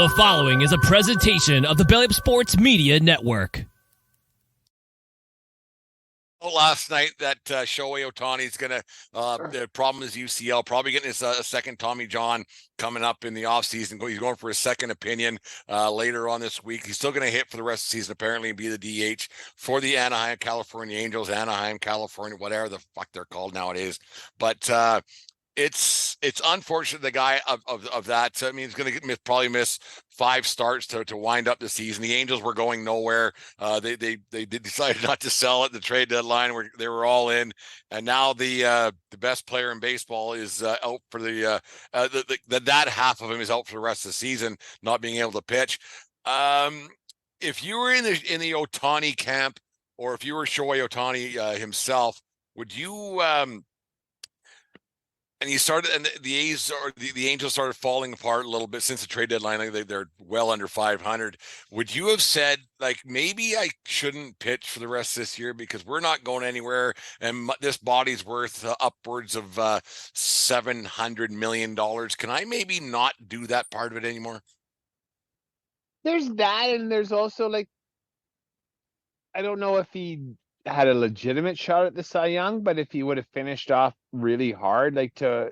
The following is a presentation of the Belly Up Sports Media Network. Last night that Shohei Ohtani is going to, the problem is UCL, probably getting his second Tommy John coming up in the offseason. He's going for his second opinion later on this week. He's still going to hit for the rest of the season, apparently, and be the DH for the Anaheim, California Angels, Anaheim, California, whatever the fuck they're called nowadays. But it's unfortunate the guy of that. I mean, he's going to probably miss 5 starts to wind up the season. The Angels were going nowhere. They decided not to sell at the trade deadline. Where they were all in, and now the best player in baseball is out for that half of him is out for the rest of the season, not being able to pitch. If you were in the Ohtani camp, or if you were Shohei Ohtani himself, would you? And he started, and the A's or the Angels started falling apart a little bit since the trade deadline. They're well under 500. Would you have said, like, maybe I shouldn't pitch for the rest of this year because we're not going anywhere, and this body's worth upwards of $700 million? Can I maybe not do that part of it anymore? There's that, and there's also, like, I don't know if he had a legitimate shot at the Cy Young, but if he would have finished off really hard, like to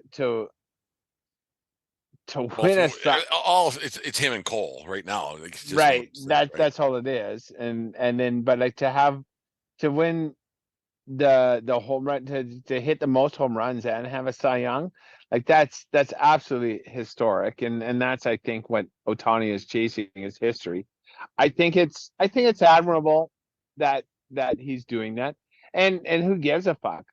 win a it's him and Cole right now, like, right. That's all it is, and then but like to win the home run, to hit the most home runs and have a Cy Young, like that's absolutely historic, and that's, I think, what Ohtani is chasing, is history. I think it's admirable that he's doing that, and who gives a fuck,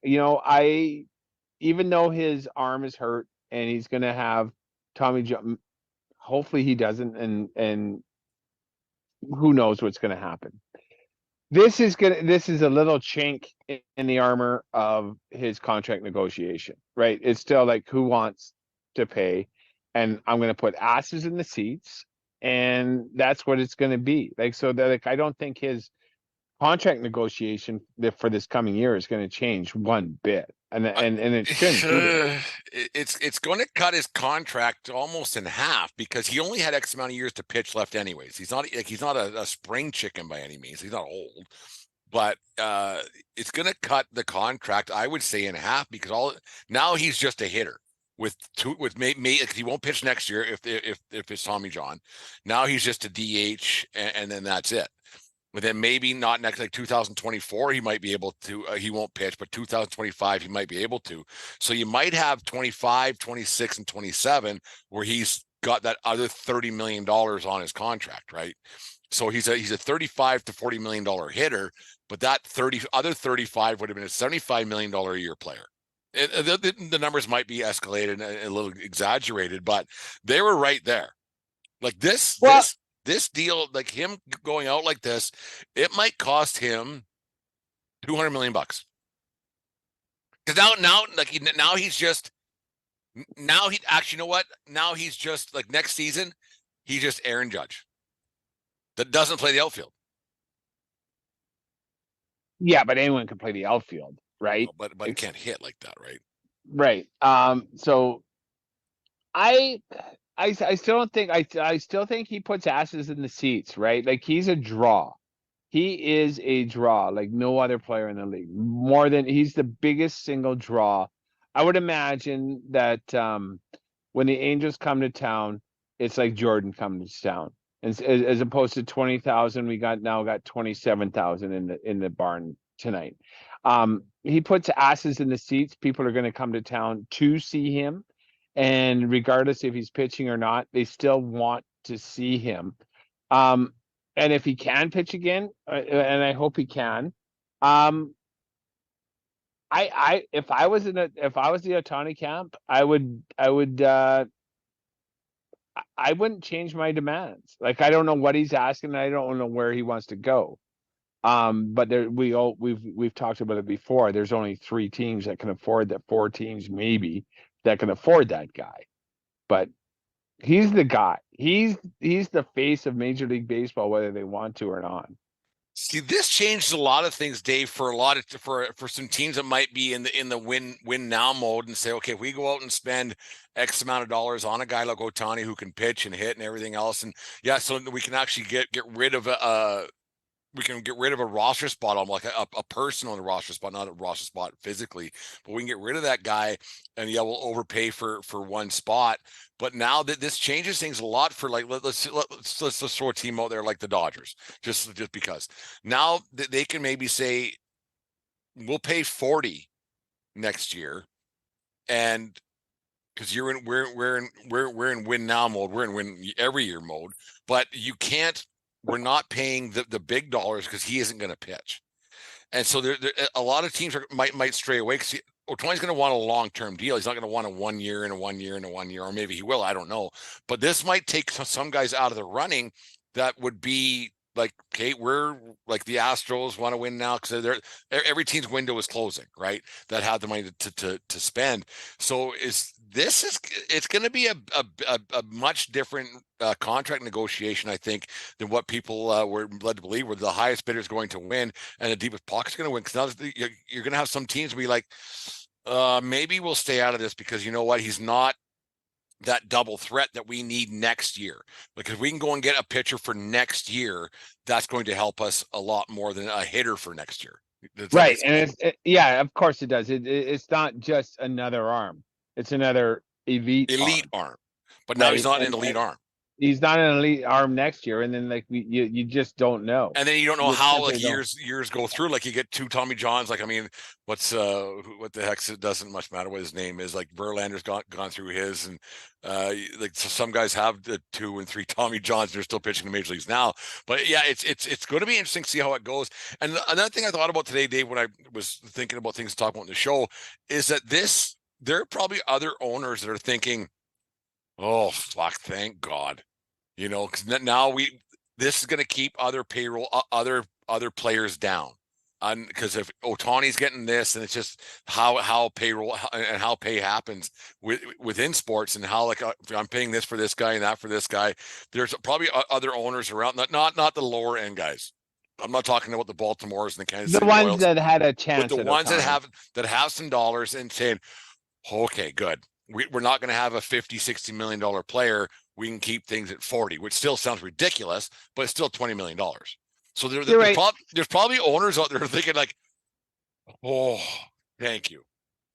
even though his arm is hurt and he's gonna have Tommy John, hopefully he doesn't, and who knows what's gonna happen. This is a little chink in the armor of his contract negotiation, right? It's still like, who wants to pay, and I'm gonna put asses in the seats, and that's what it's gonna be like. So that, like, I don't think his contract negotiation for this coming year is going to change one bit, and it shouldn't. It's going to cut his contract almost in half because he only had X amount of years to pitch left anyways. He's not a spring chicken by any means. He's not old, but it's going to cut the contract, I would say, in half, because now he's just a hitter. With he won't pitch next year if it's Tommy John. Now he's just a DH, and then that's it. But then maybe not next, like 2024, he might be able to, he won't pitch, but 2025, he might be able to. So you might have 25, 26, and 27, where he's got that other $30 million on his contract, right? So he's a $35 to $40 million hitter, but that other 35 would have been a $75 million a year player. The numbers might be escalated and a little exaggerated, but they were right there. Like this deal, like him going out like this, it might cost him $200 million. Because now he's just, you know what? Now he's just, like, next season, he's just Aaron Judge that doesn't play the outfield. Yeah, but anyone can play the outfield, right? No, but it can't hit like that, right? Right. So I still think he puts asses in the seats, right? Like, he's a draw. He is a draw like no other player in the league. He's the biggest single draw. I would imagine that when the Angels come to town, it's like Jordan coming to town. As opposed to 20,000, we got 27,000 in the barn tonight. He puts asses in the seats. People are going to come to town to see him. And regardless if he's pitching or not, they still want to see him. And if he can pitch again, and I hope he can, if I was the Ohtani camp, I wouldn't change my demands. Like, I don't know what he's asking. I don't know where he wants to go. But we've talked about it before. There's only 3 teams that can afford that. 4 teams maybe that can afford that guy, but he's the guy. He's the face of Major League Baseball, whether they want to or not. See, this changed a lot of things, Dave, for a lot of for some teams that might be in the win now mode and say, okay, if we go out and spend X amount of dollars on a guy like Ohtani who can pitch and hit and everything else, and yeah, so we can actually get rid of a roster spot on like a person on the roster spot, not a roster spot physically, but we can get rid of that guy, and yeah, we'll overpay for one spot. But now that this changes things a lot for like let's throw a team out there like the Dodgers, just because now they can maybe say we'll pay 40 next year, and because we're in win now mode, we're in win every year mode, but you can't. We're not paying the big dollars because he isn't going to pitch, and so there a lot of teams might stray away because Ohtani's going to want a long-term deal. He's not going to want a 1 year and a 1 year and a 1 year, or maybe he will. I don't know, but this might take some guys out of the running that would be like, okay, we're like the Astros want to win now because every team's window is closing, right? That have the money to spend. So it's going to be a much different contract negotiation, I think, than what people were led to believe, where the highest bidder is going to win and the deepest pocket's going to win. Because now you're going to have some teams be like, maybe we'll stay out of this because you know what, he's not that double threat that we need next year. Because we can go and get a pitcher for next year, that's going to help us a lot more than a hitter for next year. Right, and yeah, of course it does. It's not just another arm; it's another elite arm. But now he's not an elite arm. He's not an elite arm next year, and then like you just don't know. And then you don't know how like years go through. Like you get two Tommy Johns. Like I mean, what the heck? It doesn't much matter what his name is. Like Verlander's gone through his, and like so some guys have the 2 and 3 Tommy Johns. They're still pitching in the major leagues now. But yeah, it's going to be interesting to see how it goes. And another thing I thought about today, Dave, when I was thinking about things to talk about in the show, is that there are probably other owners that are thinking, oh fuck, thank God. You know, because now this is going to keep other payroll, other players down, because if Ohtani's getting this, and it's just how payroll and how pay happens within sports, and how like I'm paying this for this guy and that for this guy. There's probably other owners around, not the lower end guys. I'm not talking about the Baltimores and the Kansas City ones Royals, that had a chance, but the ones that have some dollars and saying, okay, good. We're not going to have a $50-60 million player. We can keep things at 40, which still sounds ridiculous, but it's still $20 million. So there's probably owners out there thinking like, oh, thank you.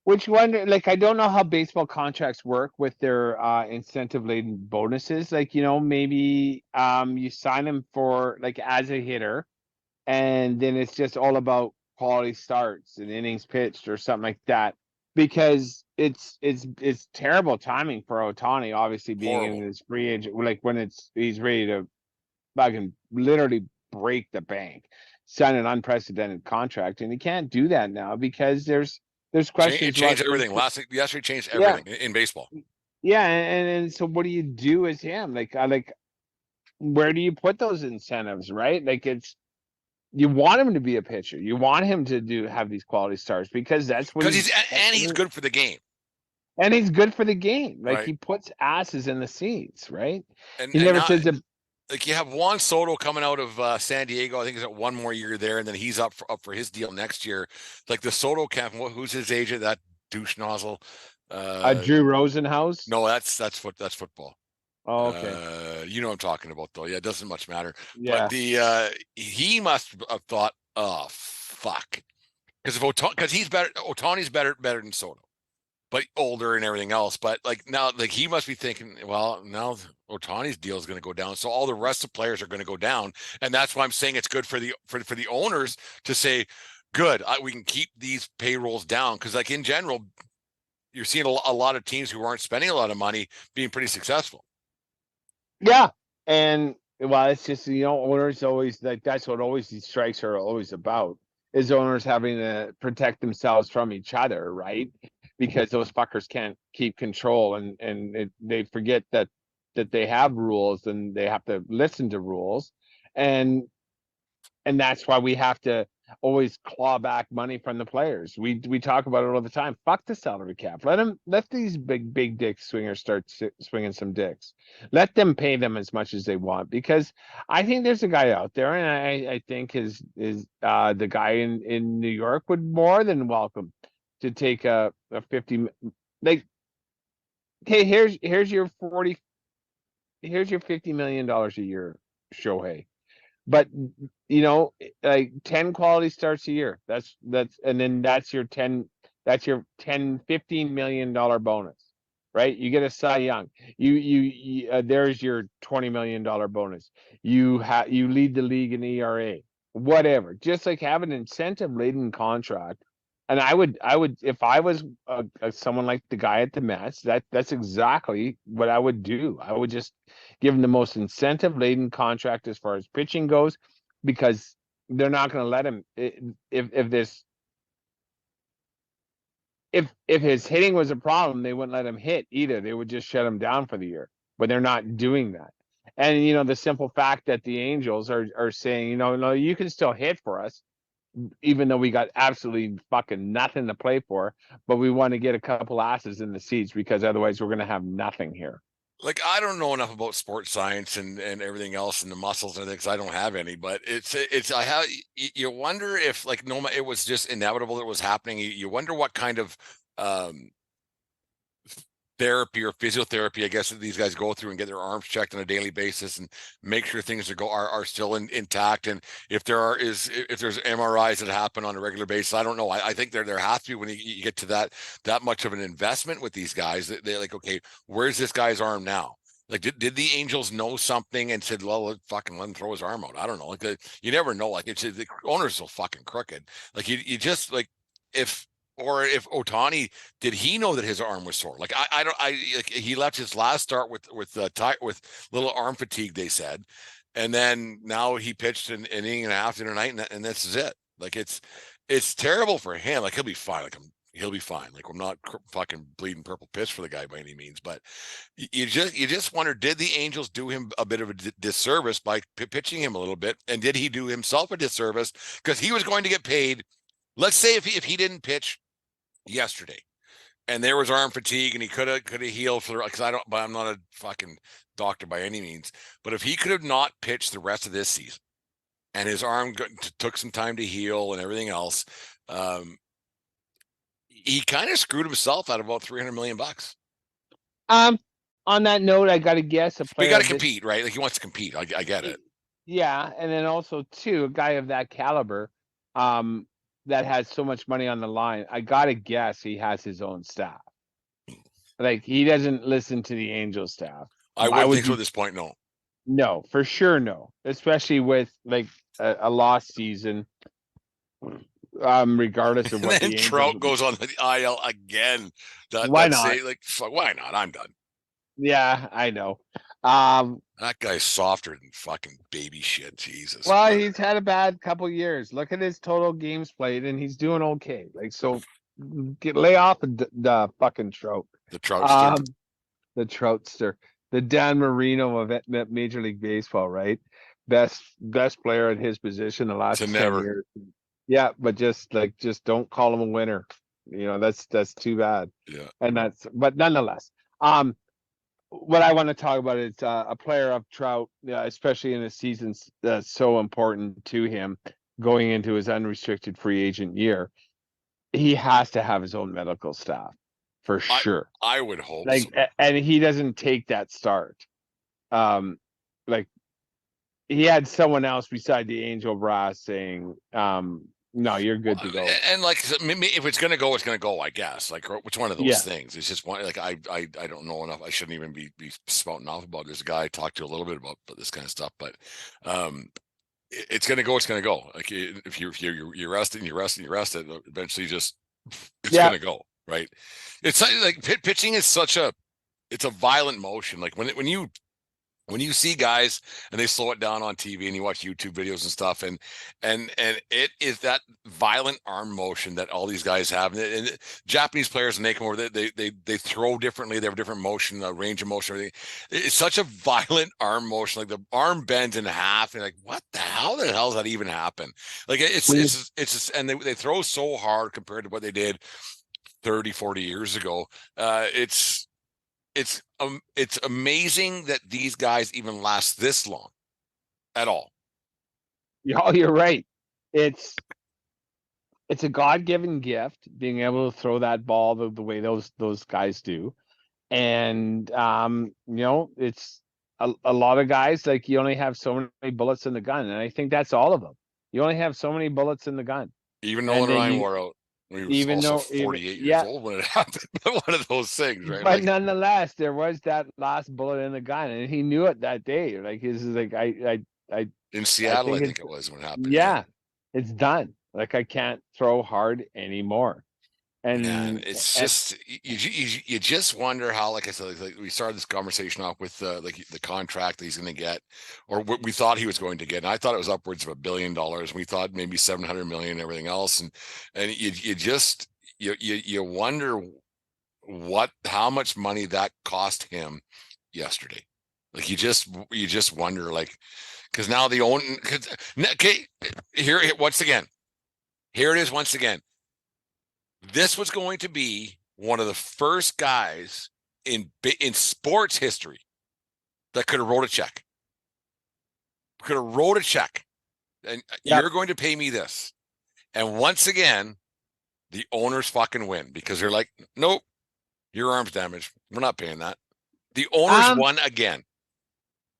Which one? Like, I don't know how baseball contracts work with their incentive laden bonuses. Like, you know, maybe you sign them for like as a hitter, and then it's just all about quality starts and innings pitched or something like that. Because it's terrible timing for Ohtani, obviously being in his free agent, like when he's ready to fucking literally break the bank, sign an unprecedented contract, and he can't do that now because there's questions. It changed everything. Yesterday changed everything in baseball. Yeah, and so what do you do as him? Like where do you put those incentives, right? Like you want him to be a pitcher. You want him to have these quality starts because that's what he's good for the game. And he's good for the game. Like he puts asses in the seats, right? And he never says that. Like you have Juan Soto coming out of San Diego. I think he's got one more year there, and then he's up for his deal next year. Like the Soto camp, who's his agent? That douche nozzle. Drew Rosenhaus? No, that's football. Oh, okay. You know what I'm talking about, though. Yeah, it doesn't much matter. Yeah. But he must have thought, oh fuck, because he's better. Ohtani's better than Soto, but older and everything else. But like now, like he must be thinking, well, now Ohtani's deal is going to go down, so all the rest of the players are going to go down, and that's why I'm saying it's good for the owners to say, good, we can keep these payrolls down, because like in general, you're seeing a lot of teams who aren't spending a lot of money being pretty successful. Yeah, and well, it's just, you know, owners always, like, that's what always these strikes are always about, is owners having to protect themselves from each other, right? Because those fuckers can't keep control, and they forget that they have rules and they have to listen to rules, and that's why we have to always claw back money from the players. We talk about it all the time. Fuck the salary cap. Let these big dick swingers start swinging some dicks. Let them pay them as much as they want, because I think there's a guy out there, and I think is the guy in New York would more than welcome to take a 50, like, okay, here's your 40, here's your $50 million a year, Shohei. But like 10 quality starts a year. And then that's your 15 million dollar bonus, right? You get a Cy Young. There's your $20 million bonus. You lead the league in ERA, whatever. Just like have an incentive laden contract. And I would, if I was someone like the guy at the Mets, that's exactly what I would do. I would just give him the most incentive laden contract as far as pitching goes, because they're not going to let him, if his hitting was a problem, they wouldn't let him hit either. They would just shut him down for the year. But they're not doing that. And the simple fact that the Angels are saying, no, you can still hit for us, even though we got absolutely fucking nothing to play for, but we want to get a couple asses in the seats, because otherwise we're going to have nothing here. Like, I don't know enough about sports science and everything else and the muscles and everything, because I don't have any, but you wonder if, like, no, it was just inevitable it was happening. You wonder what kind of therapy or physiotherapy, I guess, that these guys go through and get their arms checked on a daily basis and make sure things are still intact. And if there's MRIs that happen on a regular basis, I don't know. I think there has to be, when you get to that much of an investment with these guys, they're like, okay, where's this guy's arm now? Like, did the Angels know something and said, well, fucking let him throw his arm out? I don't know. Like, you never know. Like, the owner's so fucking crooked. Like, you just, like, if Ohtani, did he know that his arm was sore? Like, like, he left his last start with little arm fatigue, they said, and then now he pitched an inning and a half the other night, and this is it. Like, it's terrible for him. Like, he'll be fine. He'll be fine. Like, I'm not fucking bleeding purple piss for the guy by any means, but you just wonder, did the Angels do him a bit of a disservice by pitching him a little bit, and did he do himself a disservice because he was going to get paid? Let's say if he didn't pitch yesterday and there was arm fatigue and he could have healed for, because I'm not a fucking doctor by any means, but if he could have not pitched the rest of this season and his arm took some time to heal and everything else, he kind of screwed himself out of about $300 million. On that note, I got to guess a player. We got to compete, right? Like, he wants to compete. I get it. Yeah, and then also too, a guy of that caliber, that has so much money on the line, I gotta guess he has his own staff. Like, he doesn't listen to the Angel staff. I wouldn't think so at this point. No, for sure, no. Especially with, like, a lost season. Regardless of what. And then Trout goes on the IL again. Why not? Why not? I'm done. Yeah, I know. That guy's softer than fucking baby shit. Jesus. Well, he's had a bad couple years. Look at his total games played, and he's doing okay. Like, so, lay off the fucking Trout. The Troutster. The Troutster. The Dan Marino of Major League Baseball, right? Best player at his position the last 10 years. Yeah, but just don't call him a winner. That's too bad. Yeah. But nonetheless, what I want to talk about is a player of Trout, especially in a season that's so important to him, going into his unrestricted free agent year. He has to have his own medical staff, for sure. I would hope. Like, so. And he doesn't take that start. Like, he had someone else beside the Angel brass saying, no, you're good to go. And, like, if it's gonna go, it's gonna go, I guess. Like, which one of those things? It's just one. Like, I don't know enough. I shouldn't even be spouting off about this guy. I talked to a little bit about this kind of stuff, but it's gonna go. It's gonna go. Like, if you're resting, you rest. Eventually, it's gonna go, right? It's like pitching is it's a violent motion. Like, when you when you see guys and they slow it down on TV and you watch YouTube videos and stuff, and it is that violent arm motion that all these guys have. And Japanese players, when they come over, they throw differently. They have a different motion, range of motion, everything. It's such a violent arm motion. Like the arm bends in half, and like, what the hell? The hell does that even happen? Like it's just, and they throw so hard compared to what they did 30, 40 years ago. It's amazing that these guys even last this long at all. Oh, you're right. It's a God-given gift being able to throw that ball the way those guys do. And it's a lot of guys, like, you only have so many bullets in the gun, and I think that's all of them. You only have so many bullets in the gun. Even Nolan Ryan wore out. He was even also though 48 years old when it happened. One of those things, right? But nonetheless, there was that last bullet in the gun, and he knew it that day. Like, he's like, I in Seattle, I think it was when it happened. Yeah, it's done. Like, I can't throw hard anymore. And it's just you just wonder how, like I said, like we started this conversation off with like the contract that he's going to get, or what we thought he was going to get. And I thought it was upwards of $1 billion. We thought maybe 700 million and everything else. And you wonder how much money that cost him yesterday. Like you just wonder, like, because now the own, okay, here once again, here it is once again. This was going to be one of the first guys in sports history that could have wrote a check. Could have wrote a check, and you're going to pay me this. And once again, the owners fucking win because they're like, nope, your arm's damaged. We're not paying that. The owners won again.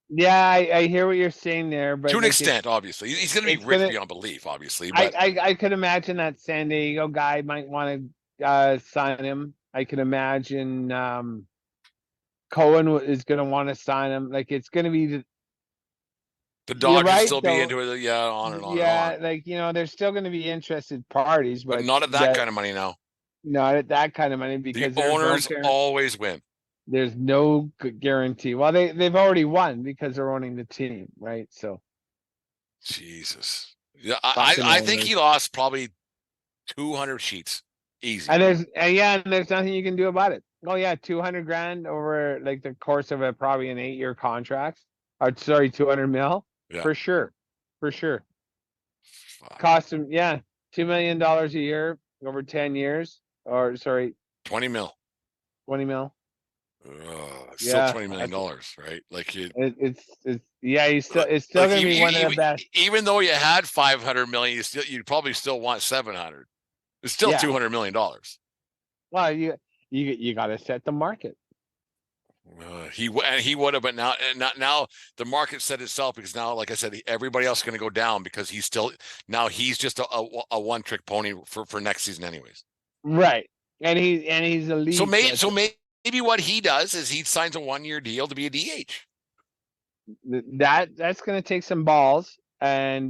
Yeah, I hear what you're saying there, but to an extent, obviously, he's going to be rich beyond belief. Obviously, but I could imagine that San Diego guy might want to sign him. I can imagine Cohen is going to want to sign him. Like, it's going to be the Dodgers still be into it. Yeah, on and on. Yeah, and on. like, there's still going to be interested parties, but not at that kind of money now. Not at that kind of money, because the owners always win. There's no guarantee. Well, they've already won because they're owning the team, right? So, Jesus, yeah, I think he lost probably 200 sheets easy. And there's nothing you can do about it. Oh yeah, 200 grand over like the course of probably an 8-year contract. Or sorry, 200 mil for sure. Fuck. Cost him $2 million a year over 10 years, or sorry, 20 mil. 20 mil. Still $20 million, right? Like it's still gonna be one of the best. Even though you had 500 million, you'd probably still want 700. It's still $200 million. Well, you got to set the market. He would have, but now the market set itself, because now, like I said, everybody else is going to go down because he's just a one trick pony for next season, anyways. Right, and he's a lead. So maybe what he does is he signs a 1-year deal to be a DH. That's going to take some balls, and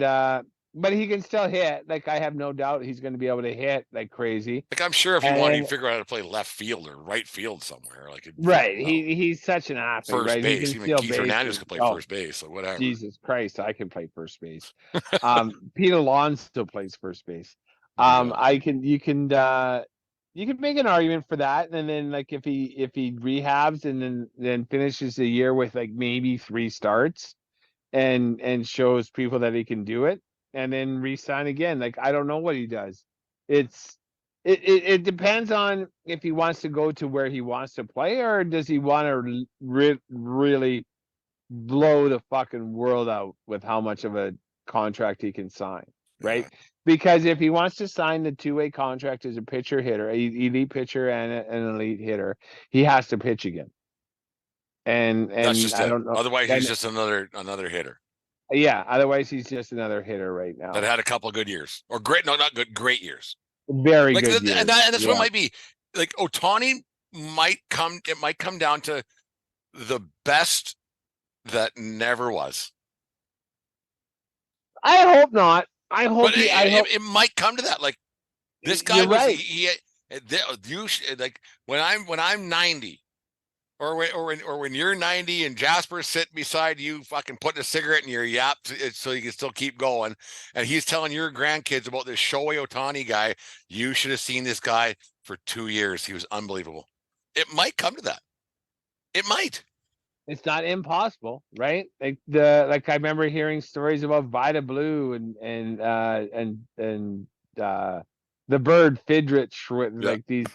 but he can still hit. Like, I have no doubt he's going to be able to hit like crazy. Like, I'm sure if he wanted to figure out how to play left field or right field somewhere, like he's such an athlete. First right? base, even Keith Hernandez could play first base or whatever. Jesus Christ, I can play first base. Pete Alonso still plays first base. You can make an argument for that, and then, like, if he rehabs and then finishes the year with like maybe 3 starts, and shows people that he can do it, and then re-sign again. Like, I don't know what he does. It depends on if he wants to go to where he wants to play, or does he want to really blow the fucking world out with how much of a contract he can sign, right? Yeah. Because if he wants to sign the 2-way contract as a pitcher hitter, elite pitcher and an elite hitter, he has to pitch again. And that's just I don't know. Otherwise, he's just another hitter. Yeah, otherwise he's just another hitter right now. That had a couple of good years, or great years. Very good years. And that's what it might be. Like, Ohtani might come down to the best that never was. I hope not. I hope it might come to that. Like, this guy was right. Like when I'm 90, Or when you're 90 and Jasper's sitting beside you, fucking putting a cigarette in your yap so you can still keep going, and he's telling your grandkids about this Shohei Ohtani guy. You should have seen this guy for 2 years. He was unbelievable. It might come to that. It might. It's not impossible, right? Like I remember hearing stories about Vida Blue and the bird Fidrich with Yeah. like these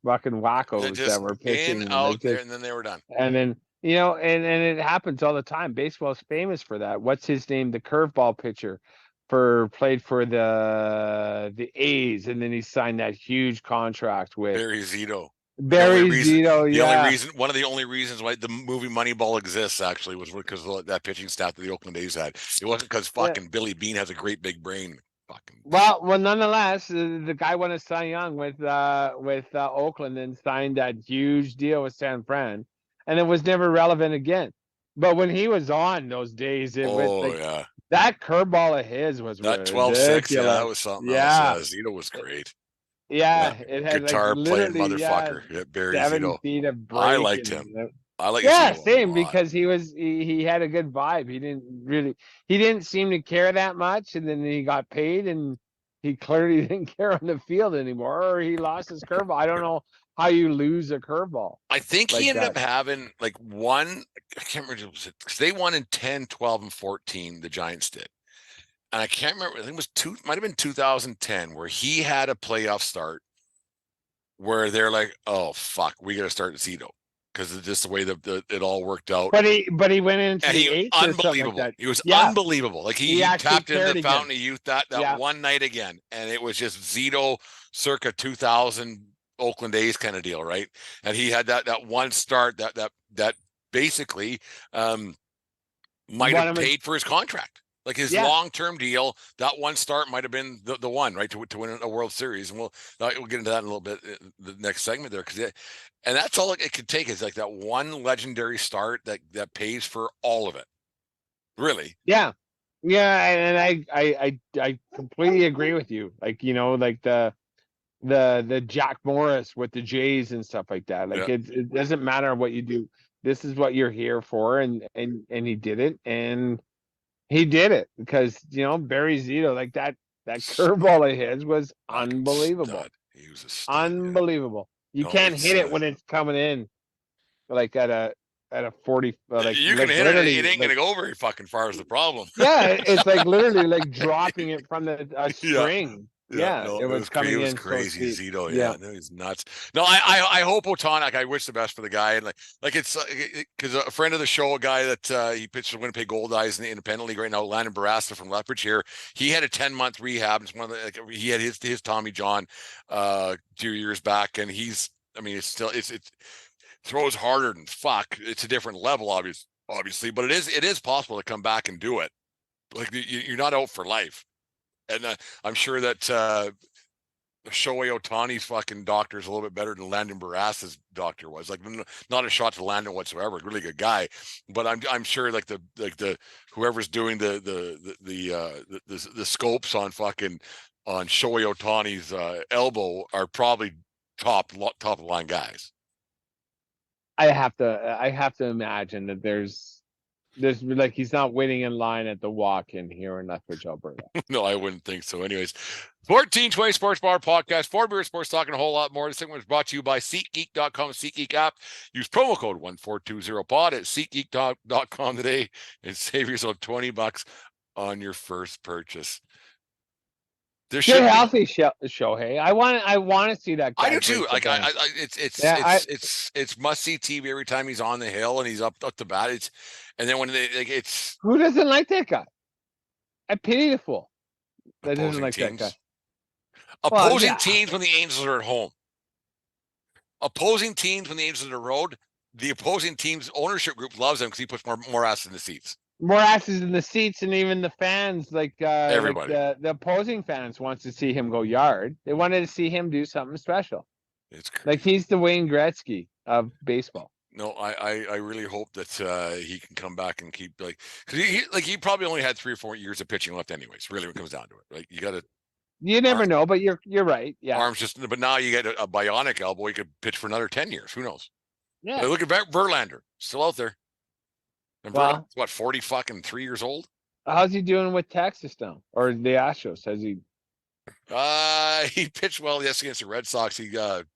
fucking They're wackos that just were in, pitching and out like there, just, and then they were done. and then and it happens all the time. Baseball's famous for that. What's his name? The curveball pitcher played for the A's, and then he signed that huge contract with Barry Zito. Barry Zito. Yeah. One of the only reasons why the movie Moneyball exists actually was because of that pitching staff that the Oakland A's had. It wasn't because fucking Billy Beane has a great big brain. Fucking Well, nonetheless, the guy won a Cy Young with Oakland and signed that huge deal with San Fran, and it was never relevant again. But when he was on those days, it was like yeah, that curveball of his was that 12-6, yeah, that ridiculous. was something else. Yeah, Yeah, Zito was great. yeah, Yeah, it had like guitar playing literally motherfucker. Yeah, Barry 7 Zito. feet of I break liked him. and I like yeah, Zito a same lot. because he had a good vibe. He didn't seem to care that much, and then he got paid, and he clearly didn't care on the field anymore, or he lost his curveball. I don't know how you lose a curveball I think he like ended that. up having like one. I can't remember because they won in 10, 12, and 14. The Giants did, and I can't remember. I think it was might have been 2010 where he had a playoff start where they're like, "Oh fuck, we got to start Zito." Because it's just the way that it all worked out. But he went into And the he eighth or something like unbelievable. that. He was Yeah, unbelievable. Like he he actually tapped into cared the again. fountain of youth that Yeah. one night again. And it was just Zito circa 2000 Oakland A's kind of deal, right? And he had that one start that basically might have paid for his contract. Like his long-term deal, that one start might have been the one, right, to win a World Series. And we'll get into that in a little bit, the next segment there, and that's all it could take is like that one legendary start that pays for all of it. Really? Yeah, yeah, and I completely agree with you. Like like the Jack Morris with the Jays and stuff like that. Like it doesn't matter what you do. This is what you're here for, and he did it, and he did it because Barry Zito, like that curveball of his was unbelievable. Stud. He was a stud. Unbelievable. You No, can't hit it when it's coming in like at a 40 like you can hit it. It ain't gonna go very fucking far is the problem. Yeah, it's like literally like dropping it from a string. Yeah, no, it was coming in crazy. so Zito, yeah, no, he's nuts. No, I hope Ohtani. Like, I wish the best for the guy, and like it's because a friend of the show, a guy that he pitched for Winnipeg Gold Eyes in the Independent League right now, Landon Barasta from Lethbridge here. He had a 10-month rehab. It's one of the he had his Tommy John 2 years back, and he's it's still it's throws harder than fuck. It's a different level, obviously, but it is possible to come back and do it. Like you're not out for life. And I'm sure that Shohei Ohtani's fucking doctor is a little bit better than Landon Barrasa's doctor was. Like, not a shot to Landon whatsoever. Really good guy, but I'm sure like the whoever's doing the scopes on fucking on Shohei Ohtani's elbow are probably top of the line guys. I have to imagine that there's like he's not waiting in line at the walk-in here in Lethbridge, Alberta. No, I wouldn't think so. Anyways, 1420 Sports Bar Podcast, 4 Beer Sports talking a whole lot more. This segment was brought to you by SeatGeek.com, SeatGeek app. Use promo code 1420pod at SeatGeek.com today and save yourself $20 on your first purchase. Stay healthy, Shohei. I want to see that guy. I do too. Like it's must see TV every time he's on the hill and he's up the bat. And then when it's who doesn't like that guy? I pity the fool that doesn't like teams. that guy. Opposing teams when the Angels are at home. Opposing teams when the Angels are on the road. The opposing team's ownership group loves him because he puts more asses in the seats. More asses in the seats, and even the fans, like everybody, like the opposing fans wants to see him go yard. They wanted to see him do something special. It's crazy. Like he's the Wayne Gretzky of baseball. No, I really hope that he can come back and keep because he probably only had 3 or 4 years of pitching left, anyways. Really, when it comes down to it, right? You got to. You never know, but you're right. Yeah, arms but now you get a bionic elbow. He could pitch for another 10 years. Who knows? Yeah. Look at Verlander, still out there. And Well- Verlander's, what, 43 years old? How's he doing with Texas now? Or the Astros? Has he? He pitched well yesterday against the Red Sox. He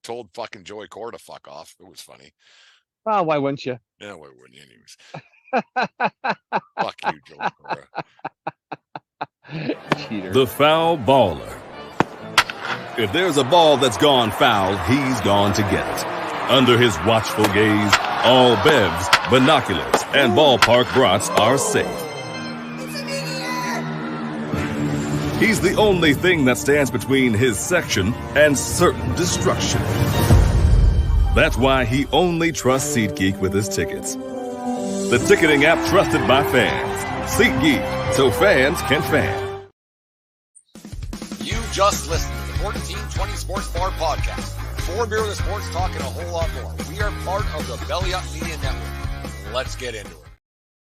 told fucking Joey Cora to fuck off. It was funny. Well, why wouldn't you? Yeah, why wouldn't you? Anyways. Fuck you, Joey Cora. Cheater. The foul baller. If there's a ball that's gone foul, he's gone to get it. Under his watchful gaze, all bevs, binoculars, and ballpark brats are safe. He's the only thing that stands between his section and certain destruction. That's why he only trusts SeatGeek with his tickets. The ticketing app trusted by fans. SeatGeek, so fans can fan. You just listened to the 1420 Sports Bar Podcast. 4 beer with the sports talk and a whole lot more. We are part of the Belly Up Media Network. Let's get into it.